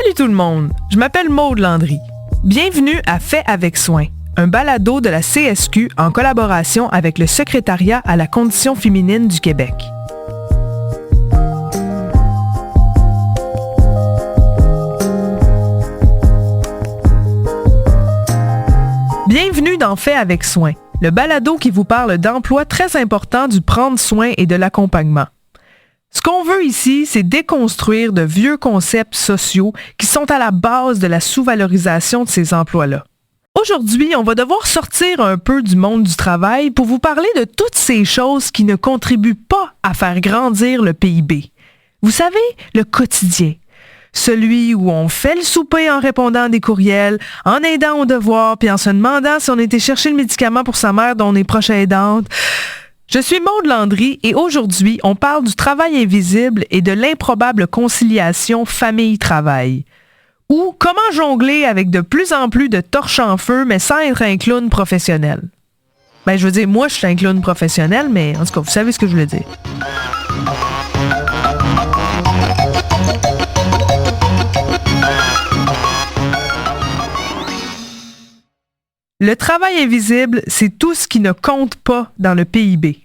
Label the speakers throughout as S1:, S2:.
S1: Salut tout le monde, je m'appelle Maude Landry. Bienvenue à Fait avec soin, un balado de la CSQ en collaboration avec le Secrétariat à la condition féminine du Québec. Bienvenue dans Fait avec soin, le balado qui vous parle d'emplois très importants du prendre soin et de l'accompagnement. Ce qu'on veut ici, c'est déconstruire de vieux concepts sociaux qui sont à la base de la sous-valorisation de ces emplois-là. Aujourd'hui, on va devoir sortir un peu du monde du travail pour vous parler de toutes ces choses qui ne contribuent pas à faire grandir le PIB. Vous savez, le quotidien. Celui où on fait le souper en répondant à des courriels, en aidant aux devoirs, puis en se demandant si on était chercher le médicament pour sa mère dont on est proche aidante. Je suis Maude Landry et aujourd'hui, on parle du travail invisible et de l'improbable conciliation famille-travail. Ou comment jongler avec de plus en plus de torches en feu, mais sans être un clown professionnel. Ben, je veux dire, moi, je suis un clown professionnel, mais en tout cas, vous savez ce que je veux dire. Le travail invisible, c'est tout ce qui ne compte pas dans le PIB.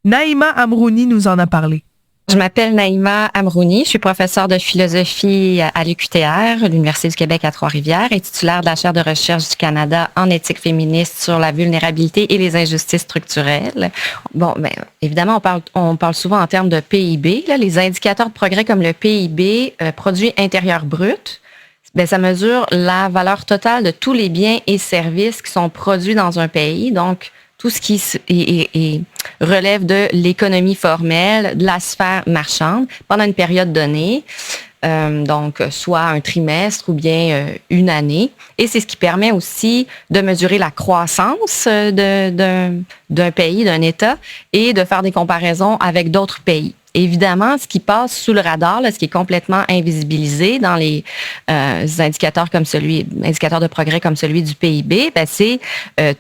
S1: Naïma Amrouni nous en a parlé.
S2: Je m'appelle Naïma Amrouni, je suis professeure de philosophie à l'UQTR, l'Université du Québec à Trois-Rivières, et titulaire de la chaire de recherche du Canada en éthique féministe sur la vulnérabilité et les injustices structurelles. Bon, ben, évidemment, on parle souvent en termes de PIB. Là, les indicateurs de progrès comme le PIB, produit intérieur brut, ben, ça mesure la valeur totale de tous les biens et services qui sont produits dans un pays. Donc, tout ce qui relève de l'économie formelle, de la sphère marchande pendant une période donnée, donc soit un trimestre ou bien une année. Et c'est ce qui permet aussi de mesurer la croissance d'un pays, d'un État, et de faire des comparaisons avec d'autres pays. Évidemment, ce qui passe sous le radar, là, ce qui est complètement invisibilisé dans les indicateurs de progrès comme celui du PIB, ben, c'est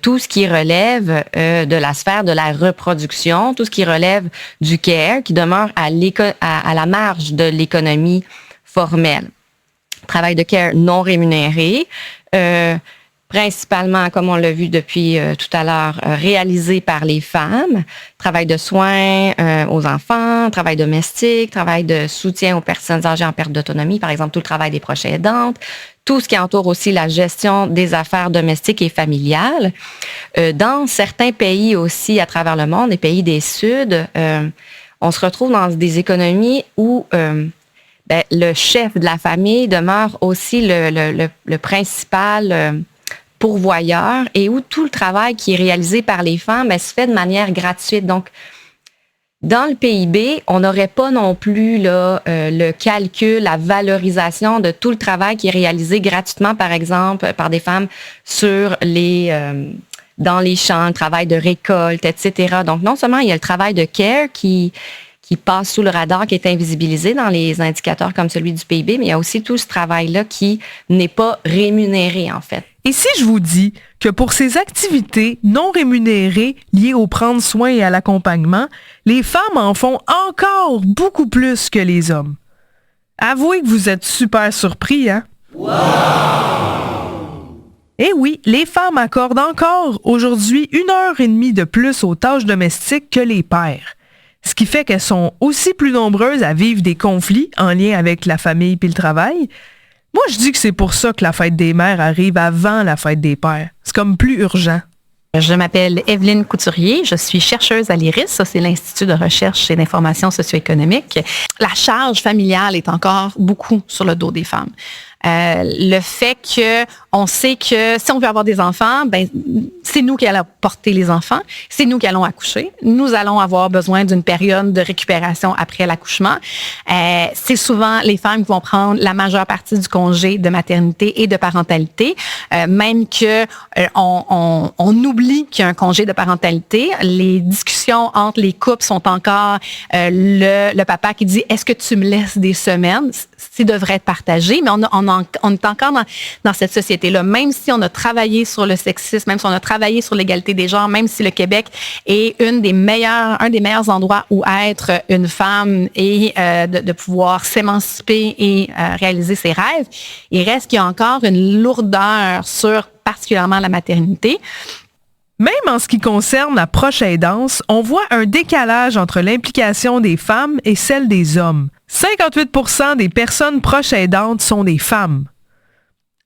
S2: tout ce qui relève de la sphère de la reproduction, tout ce qui relève du care, qui demeure à la marge de l'économie formelle. Travail de care non rémunéré, principalement, comme on l'a vu depuis tout à l'heure, réalisé par les femmes. Travail de soins aux enfants, travail domestique, travail de soutien aux personnes âgées en perte d'autonomie, par exemple tout le travail des proches aidantes, tout ce qui entoure aussi la gestion des affaires domestiques et familiales. Dans certains pays aussi à travers le monde, les pays des Suds, on se retrouve dans des économies où le chef de la famille demeure aussi le principal pourvoyeur et où tout le travail qui est réalisé par les femmes se fait de manière gratuite. Donc, dans le PIB, on n'aurait pas non plus le calcul, la valorisation de tout le travail qui est réalisé gratuitement, par exemple, par des femmes sur dans les champs, le travail de récolte, etc. Donc, non seulement il y a le travail de care qui passe sous le radar, qui est invisibilisé dans les indicateurs comme celui du PIB, mais il y a aussi tout ce travail-là qui n'est pas rémunéré, en fait.
S1: Et si je vous dis que pour ces activités non rémunérées liées au prendre soin et à l'accompagnement, les femmes en font encore beaucoup plus que les hommes? Avouez que vous êtes super surpris, hein? Wow! Eh oui, les femmes accordent encore aujourd'hui 1h30 de plus aux tâches domestiques que les pères. Ce qui fait qu'elles sont aussi plus nombreuses à vivre des conflits en lien avec la famille puis le travail. Moi, je dis que c'est pour ça que la fête des mères arrive avant la fête des pères. C'est comme plus urgent.
S3: Je m'appelle Evelyne Couturier, je suis chercheuse à l'IRIS, ça c'est l'Institut de recherche et d'information socio-économique. La charge familiale est encore beaucoup sur le dos des femmes. Le fait que on sait que si on veut avoir des enfants, ben c'est nous qui allons porter les enfants, c'est nous qui allons accoucher. Nous allons avoir besoin d'une période de récupération après l'accouchement. C'est souvent les femmes qui vont prendre la majeure partie du congé de maternité et de parentalité, même que on oublie qu'il y a un congé de parentalité. Les discussions entre les couples sont encore le papa qui dit est-ce que tu me laisses des semaines? devrait être partagé, mais on est encore dans cette société-là. Même si on a travaillé sur le sexisme, même si on a travaillé sur l'égalité des genres, même si le Québec est un des meilleurs endroits où être une femme et de pouvoir s'émanciper et réaliser ses rêves, il reste qu'il y a encore une lourdeur sur particulièrement la maternité.
S1: Même en ce qui concerne la proche aidance, on voit un décalage entre l'implication des femmes et celle des hommes. 58% des personnes proches aidantes sont des femmes.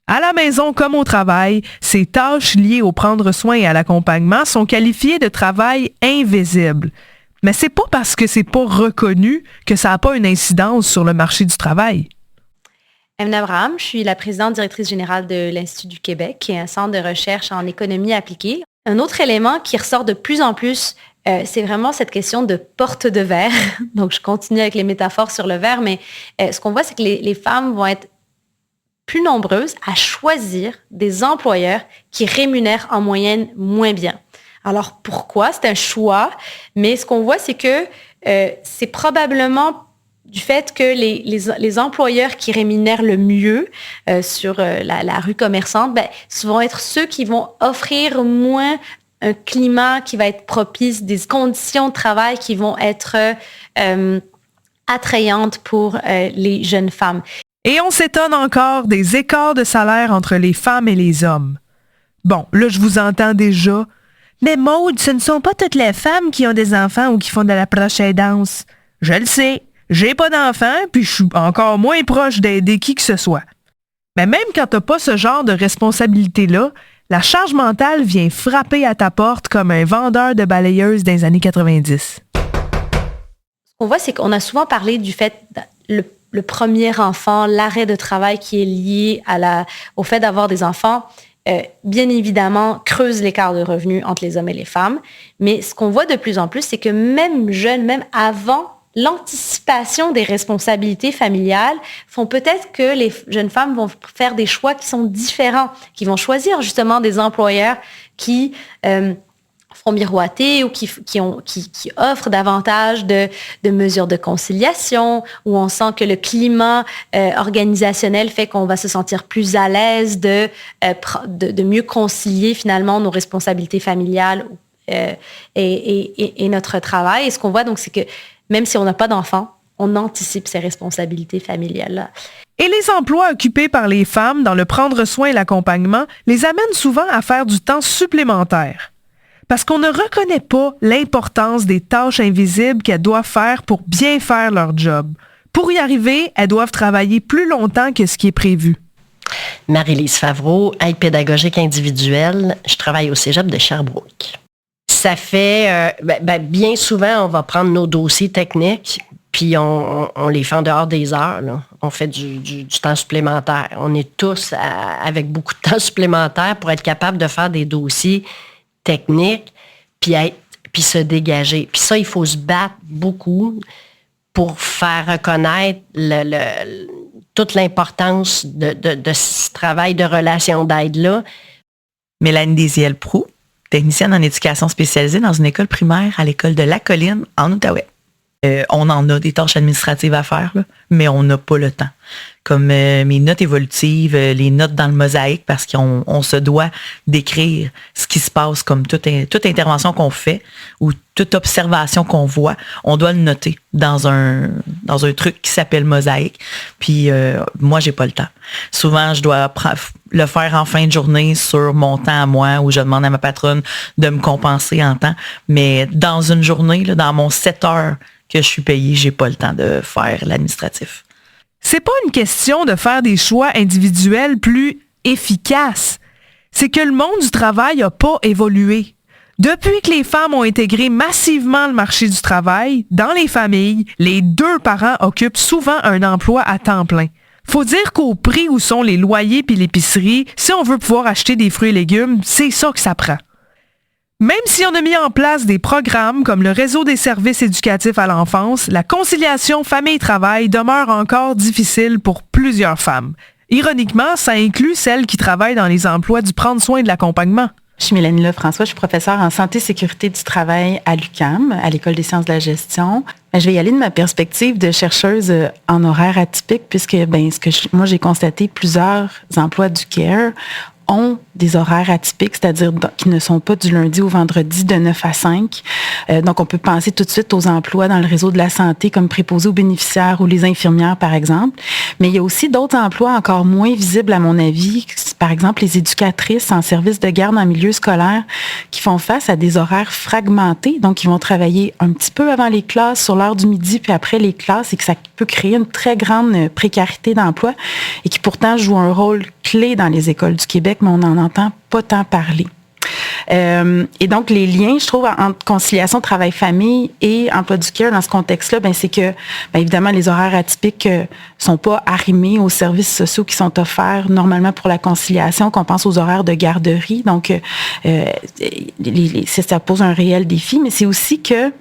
S1: À la maison comme au travail, ces tâches liées au prendre soin et à l'accompagnement sont qualifiées de travail invisible. Mais c'est pas parce que c'est pas reconnu que ça n'a pas une incidence sur le marché du travail.
S4: Emna Abraham, je suis la présidente directrice générale de l'Institut du Québec, qui est un centre de recherche en économie appliquée. Un autre élément qui ressort de plus en plus, c'est vraiment cette question de porte de verre. Donc, je continue avec les métaphores sur le verre, mais ce qu'on voit, c'est que les femmes vont être plus nombreuses à choisir des employeurs qui rémunèrent en moyenne moins bien. Alors, pourquoi? C'est un choix, mais ce qu'on voit, c'est que c'est probablement du fait que les employeurs qui rémunèrent le mieux sur la rue commerçante, vont être ceux qui vont offrir moins un climat qui va être propice, des conditions de travail qui vont être attrayantes pour les jeunes femmes.
S1: Et on s'étonne encore des écarts de salaire entre les femmes et les hommes. Bon, là, je vous entends déjà. Mais Maude, ce ne sont pas toutes les femmes qui ont des enfants ou qui font de la proche aidance. Je le sais. J'ai pas d'enfant, puis je suis encore moins proche d'aider qui que ce soit. Mais même quand t'as pas ce genre de responsabilité-là, la charge mentale vient frapper à ta porte comme un vendeur de balayeuses dans les années 90.
S4: Ce qu'on voit, c'est qu'on a souvent parlé du fait, le premier enfant, l'arrêt de travail qui est lié au fait d'avoir des enfants, bien évidemment, creuse l'écart de revenus entre les hommes et les femmes. Mais ce qu'on voit de plus en plus, c'est que même jeunes, même avant l'anticipation des responsabilités familiales font peut-être que les jeunes femmes vont faire des choix qui sont différents, qui vont choisir justement des employeurs qui font miroiter ou qui offrent davantage de mesures de conciliation, où on sent que le climat organisationnel fait qu'on va se sentir plus à l'aise de mieux concilier finalement nos responsabilités familiales et notre travail. Et ce qu'on voit donc, c'est que même si on n'a pas d'enfants, on anticipe ces responsabilités familiales-là.
S1: Et les emplois occupés par les femmes dans le prendre soin et l'accompagnement les amènent souvent à faire du temps supplémentaire. Parce qu'on ne reconnaît pas l'importance des tâches invisibles qu'elles doivent faire pour bien faire leur job. Pour y arriver, elles doivent travailler plus longtemps que ce qui est prévu.
S5: Marie-Lise Favreau, aide pédagogique individuelle. Je travaille au cégep de Sherbrooke. Ça fait, bien souvent, on va prendre nos dossiers techniques, puis on les fait en dehors des heures. Là. On fait du temps supplémentaire. On est tous avec beaucoup de temps supplémentaire pour être capable de faire des dossiers techniques, puis se dégager. Puis ça, il faut se battre beaucoup pour faire reconnaître toute l'importance de ce travail de relation d'aide-là.
S6: Mélanie Désiel-Proux, technicienne en éducation spécialisée dans une école primaire à l'école de La Colline, en Outaouais. On en a des tâches administratives à faire, là, mais on n'a pas le temps. Comme mes notes évolutives, les notes dans le mosaïque, parce qu'on se doit d'écrire ce qui se passe, comme toute intervention qu'on fait ou toute observation qu'on voit, on doit le noter dans un truc qui s'appelle mosaïque. Puis moi, j'ai pas le temps. Souvent, je dois le faire en fin de journée sur mon temps à moi, où je demande à ma patronne de me compenser en temps. Mais dans une journée, là, dans mon 7 heures que je suis payée, j'ai pas le temps de faire l'administratif.
S1: C'est pas une question de faire des choix individuels plus efficaces. C'est que le monde du travail n'a pas évolué. Depuis que les femmes ont intégré massivement le marché du travail, dans les familles, les 2 parents occupent souvent un emploi à temps plein. Faut dire qu'au prix où sont les loyers puis l'épicerie, si on veut pouvoir acheter des fruits et légumes, c'est ça que ça prend. Même si on a mis en place des programmes comme le réseau des services éducatifs à l'enfance, la conciliation famille-travail demeure encore difficile pour plusieurs femmes. Ironiquement, ça inclut celles qui travaillent dans les emplois du prendre soin et de l'accompagnement.
S7: Je suis Mélanie Lefrançois, je suis professeure en santé et sécurité du travail à l'UQAM, à l'École des sciences de la gestion. Je vais y aller de ma perspective de chercheuse en horaire atypique, puisque moi j'ai constaté plusieurs emplois du CARE ont des horaires atypiques, c'est-à-dire qui ne sont pas du lundi au vendredi de 9 à 5. Donc, on peut penser tout de suite aux emplois dans le réseau de la santé comme préposés aux bénéficiaires ou les infirmières, par exemple. Mais il y a aussi d'autres emplois encore moins visibles, à mon avis, par exemple les éducatrices en service de garde en milieu scolaire qui font face à des horaires fragmentés. Donc, ils vont travailler un petit peu avant les classes, sur l'heure du midi, puis après les classes, et que ça peut créer une très grande précarité d'emploi et qui pourtant joue un rôle clé dans les écoles du Québec, mais on n'en entend pas tant parler. Et donc, les liens, je trouve, entre conciliation travail-famille et emploi du CARE dans ce contexte-là, c'est que, évidemment, les horaires atypiques sont pas arrimés aux services sociaux qui sont offerts normalement pour la conciliation, qu'on pense aux horaires de garderie. Donc, ça pose un réel défi, mais c'est aussi que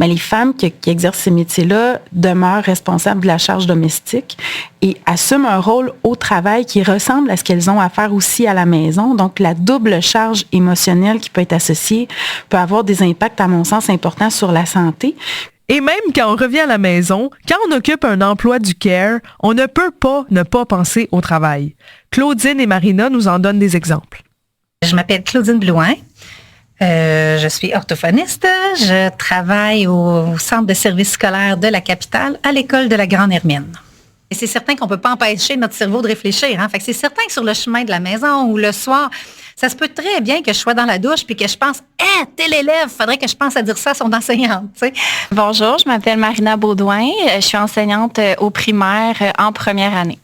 S7: les femmes qui exercent ces métiers-là demeurent responsables de la charge domestique et assument un rôle au travail qui ressemble à ce qu'elles ont à faire aussi à la maison. Donc, la double charge émotionnelle qui peut être associée peut avoir des impacts, à mon sens, importants sur la santé.
S1: Et même quand on revient à la maison, quand on occupe un emploi du CARE, on ne peut pas ne pas penser au travail. Claudine et Marina nous en donnent des exemples.
S8: Je m'appelle Claudine Blouin. Je suis orthophoniste. Je travaille au centre de services scolaires de la capitale, à l'école de la Grande Hermine. Et c'est certain qu'on ne peut pas empêcher notre cerveau de réfléchir. Fait que c'est certain que sur le chemin de la maison ou le soir, ça se peut très bien que je sois dans la douche puis que je pense « tel élève, faudrait que je pense à dire ça à son enseignante. »
S9: Bonjour, je m'appelle Marina Baudouin. Je suis enseignante au primaire en première année.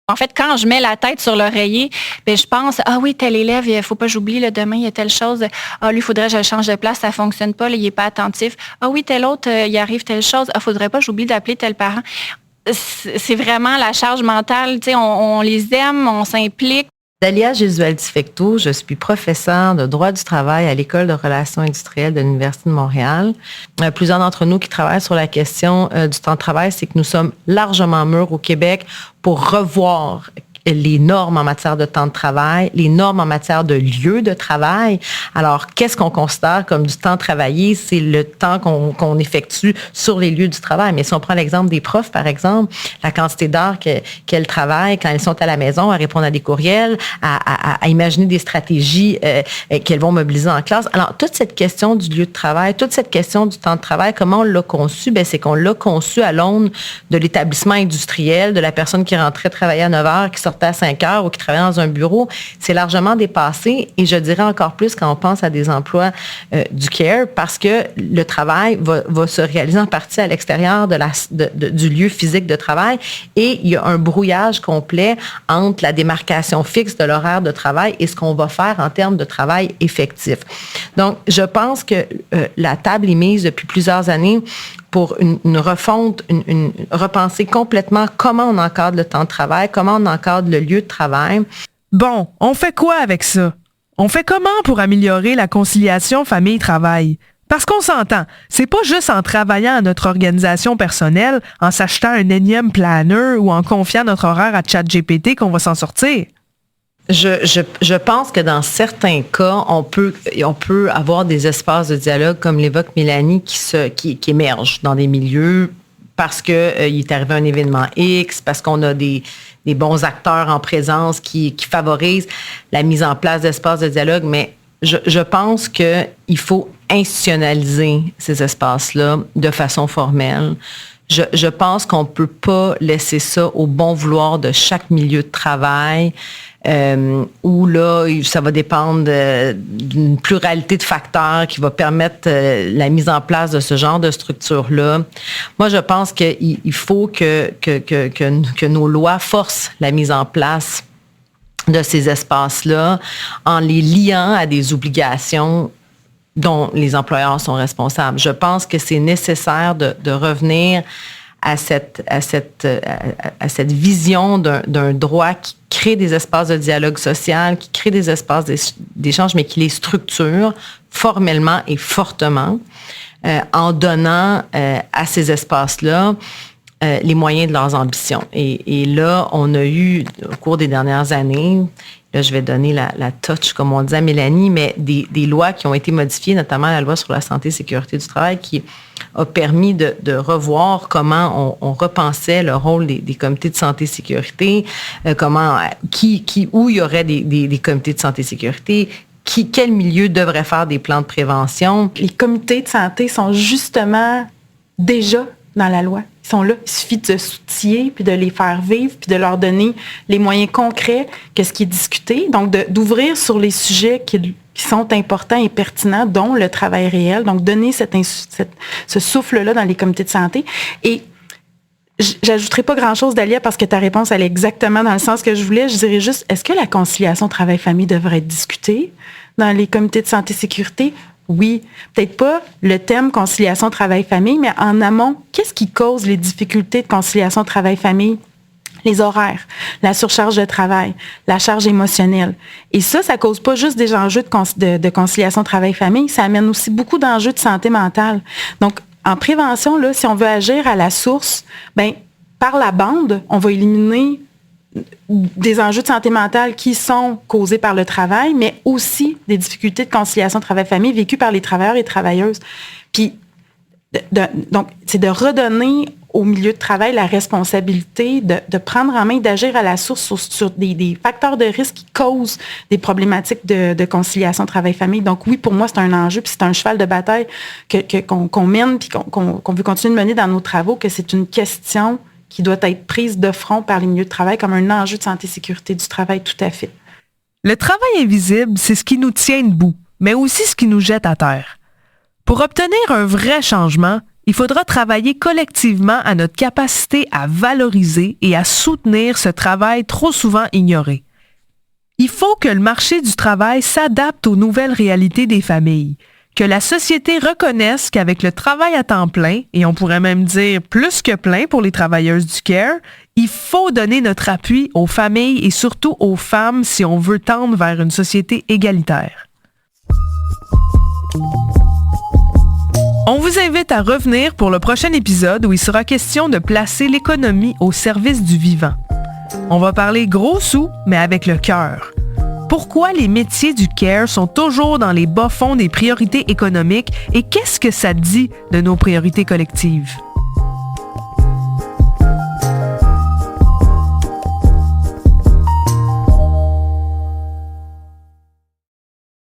S9: En fait, quand je mets la tête sur l'oreiller, je pense, ah oui, tel élève, il ne faut pas que j'oublie, demain, il y a telle chose. Ah, lui, il faudrait que je le change de place, ça ne fonctionne pas, il n'est pas attentif. Ah oui, tel autre, il arrive telle chose. Ah, il ne faudrait pas que j'oublie d'appeler tel parent. C'est vraiment la charge mentale. On les aime, on s'implique.
S10: Dalia Gesualdi-Fecteau, je suis professeure de droit du travail à l'École de relations industrielles de l'Université de Montréal. Plusieurs d'entre nous qui travaillent sur la question du temps de travail, c'est que nous sommes largement mûrs au Québec pour revoir les normes en matière de temps de travail, les normes en matière de lieu de travail. Alors, qu'est-ce qu'on considère comme du temps travaillé? C'est le temps qu'on effectue sur les lieux du travail. Mais si on prend l'exemple des profs, par exemple, la quantité d'heures qu'elles travaillent quand elles sont à la maison, à répondre à des courriels, à imaginer des stratégies qu'elles vont mobiliser en classe. Alors, toute cette question du lieu de travail, toute cette question du temps de travail, comment on l'a conçu? C'est qu'on l'a conçu à l'aune de l'établissement industriel, de la personne qui rentrait travailler à 9 heures, qui sortait à 5 heures ou qui travaillait dans un bureau. C'est largement dépassé et je dirais encore plus quand on pense à des emplois du CARE parce que le travail va se réaliser en partie à l'extérieur du lieu physique de travail et il y a un brouillage complet entre la démarcation fixe de l'horaire de travail et ce qu'on va faire en termes de travail effectif. Donc, je pense que la table est mise depuis plusieurs années pour une refonte, repenser complètement comment on encadre le temps de travail, comment on encadre le lieu de travail.
S1: Bon, on fait quoi avec ça? On fait comment pour améliorer la conciliation famille-travail? Parce qu'on s'entend, c'est pas juste en travaillant à notre organisation personnelle, en s'achetant un énième planner ou en confiant notre horaire à ChatGPT qu'on va s'en sortir.
S10: Je pense que dans certains cas, on peut avoir des espaces de dialogue, comme l'évoque Mélanie, qui émergent dans des milieux parce qu'il est arrivé un événement X, parce qu'on a des bons acteurs en présence qui favorisent la mise en place d'espaces de dialogue, mais je pense qu'il faut institutionnaliser ces espaces-là de façon formelle. Je pense qu'on ne peut pas laisser ça au bon vouloir de chaque milieu de travail, où là, ça va dépendre d'une pluralité de facteurs qui va permettre la mise en place de ce genre de structure-là. Moi, je pense qu'il faut que nos lois forcent la mise en place de ces espaces-là en les liant à des obligations dont les employeurs sont responsables. Je pense que c'est nécessaire de revenir à cette vision d'un droit qui crée des espaces de dialogue social, qui crée des espaces d'échange, mais qui les structure formellement et fortement en donnant à ces espaces-là les moyens de leurs ambitions. Et là, on a eu, au cours des dernières années, là, je vais donner la touch, comme on dit à Mélanie, mais des lois qui ont été modifiées, notamment la loi sur la santé et sécurité du travail, qui a permis de revoir comment on repensait le rôle des comités de santé et sécurité, où il y aurait des comités de santé et sécurité, quel milieu devrait faire des plans de prévention.
S7: Les comités de santé sont justement déjà dans la loi. Ils sont là. Il suffit de se soucier, puis de les faire vivre, puis de leur donner les moyens concrets que ce qui est discuté. Donc, d'ouvrir sur les sujets qui sont importants et pertinents, dont le travail réel. Donc, donner ce souffle-là dans les comités de santé. Et j'ajouterai pas grand-chose, Dalia, parce que ta réponse, elle est exactement dans le sens que je voulais. Je dirais juste, est-ce que la conciliation travail-famille devrait être discutée dans les comités de santé-sécurité? Oui, peut-être pas le thème conciliation travail-famille, mais en amont, qu'est-ce qui cause les difficultés de conciliation travail-famille? Les horaires, la surcharge de travail, la charge émotionnelle. Et ça cause pas juste des enjeux de conciliation travail-famille, ça amène aussi beaucoup d'enjeux de santé mentale. Donc, en prévention, là, si on veut agir à la source, par la bande, on va éliminer des enjeux de santé mentale qui sont causés par le travail, mais aussi des difficultés de conciliation travail-famille vécues par les travailleurs et travailleuses. Puis, donc, c'est de redonner au milieu de travail la responsabilité de prendre en main, d'agir à la source sur des facteurs de risque qui causent des problématiques de conciliation travail-famille. Donc oui, pour moi, c'est un enjeu, puis c'est un cheval de bataille qu'on mène, puis qu'on veut continuer de mener dans nos travaux, que c'est une question qui doit être prise de front par les milieux de travail comme un enjeu de santé et sécurité du travail, tout à fait.
S1: Le travail invisible, c'est ce qui nous tient debout, mais aussi ce qui nous jette à terre. Pour obtenir un vrai changement, il faudra travailler collectivement à notre capacité à valoriser et à soutenir ce travail trop souvent ignoré. Il faut que le marché du travail s'adapte aux nouvelles réalités des familles, que la société reconnaisse qu'avec le travail à temps plein, et on pourrait même dire plus que plein pour les travailleuses du care, il faut donner notre appui aux familles et surtout aux femmes si on veut tendre vers une société égalitaire. On vous invite à revenir pour le prochain épisode où il sera question de placer l'économie au service du vivant. On va parler gros sous, mais avec le cœur. Pourquoi les métiers du care sont toujours dans les bas-fonds des priorités économiques et qu'est-ce que ça dit de nos priorités collectives?